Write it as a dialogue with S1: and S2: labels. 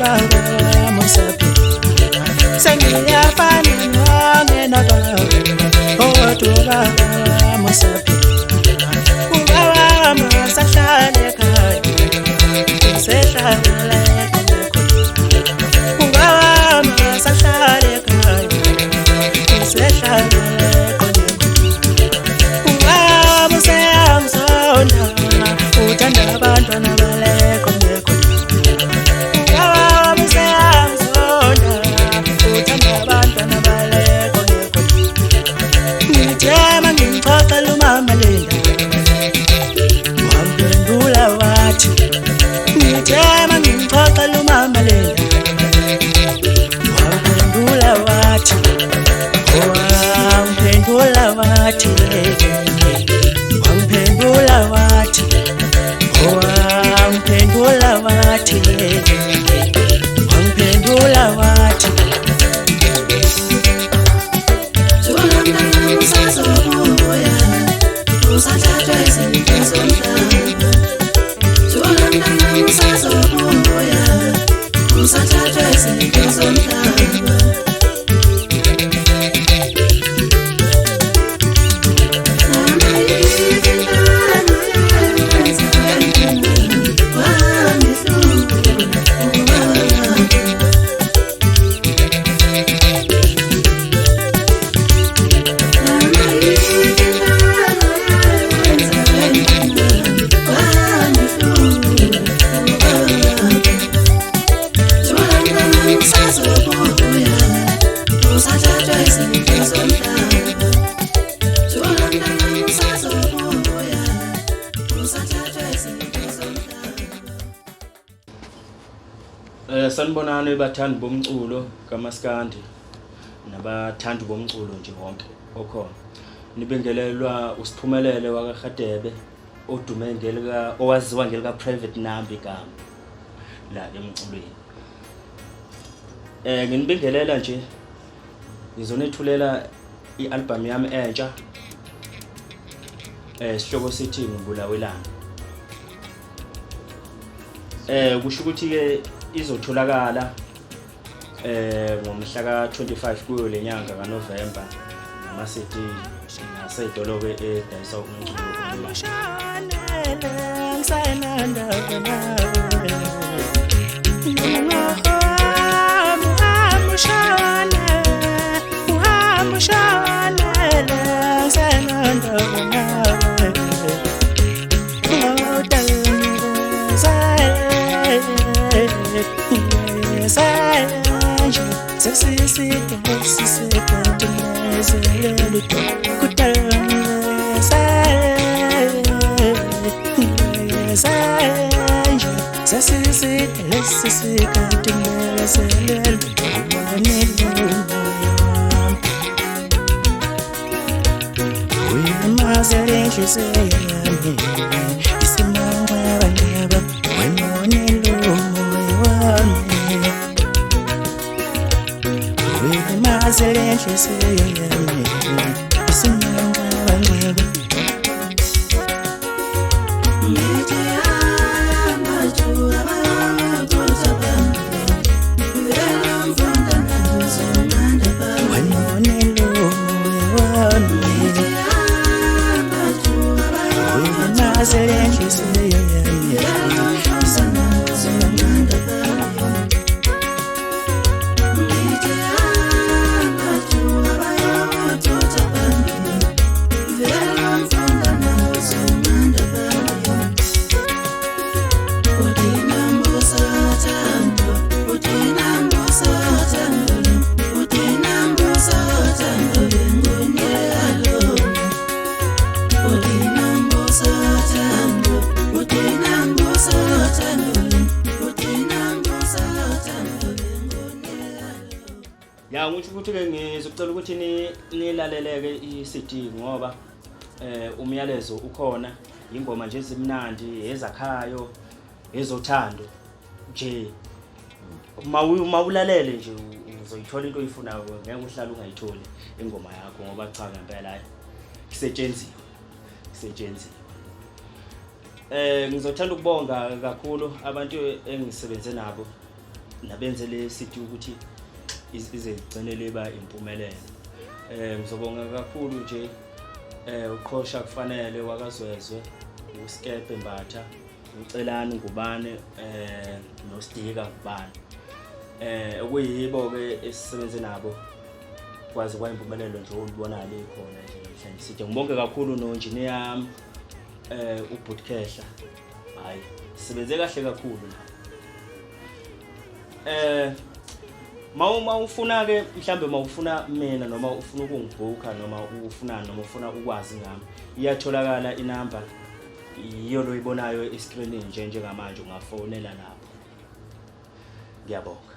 S1: baba musapi sengiyafana nongena baba baba musapi ubaba masahlale ekhaya sehlale ubaba masahlale ekhaya sehlale ubaba useyamzonda uthanda abantwana baleko ngekho ubaba useyamzonda uthanda abantwana baleko ngekho ngithema ngimxoxela umama Linda wangiphendula wathi ngithema ngimxoxela umama Linda wangiphendula wathi wangiphendula wathi wangiphendula wathi wangiphendula wathi wangiphendula wathi Zulanda musazobuya usathathwa izinto zomhlaba Zulanda musazobuya usathathwa izinto zomhlaba Sanibonani bathandi bomculo kaMaskandi nabathandi bomculo nje wonke okhona nibengelelwa uSiphumelele wakaRadebe odume ngelika owaziwa ngelikaPrivate namba igama la emculweni nginibingelela nje ngizonethulela iAlbum yami entsha esihloko esithi Ngibulawelani kusho ukuthi ke izotholakala ngomhla ka-25 kuyo lenyanga kaNovember nama-CD nasedolobha edayisa umculo Ngisho ukuthi ke ngizocela ukuthi nilaleleke iCD ngoba umyalezo ukhona ingoma nje ezimnandi ezakhayo ezothando nje mawulalele nje uzoyithola into oyifunayo ngeke uhlale ungayitholi ingoma yakho ngoba cha ngempela isetshenziswa ngizothanda ukubonga kakhulu abantu engisebenze nabo nabenzele sithi ukuthi ize igcine liba impumelelo. Ngizobonga kakhulu nje uqhosha kufanele wakazwezwe uSkepe Mbatha ucelani ngubane noStika ngubane okuyibo ke esisebenze nabo kwazi kwayimpumelelo nje olibonayo ikhona nje namhlanje sithi ngibonge kakhulu noengineer uButhkhehla hayi sisebenze kahle kakhulu la Uma ufuna ke mhlambe ufuna mina noma ufuna ukungibhuka noma ufuna ukwazi ngami iyatholakala inamba iyo lo ibonayo escreenini njengamanje ungafonela lapho. Ngiyabonga.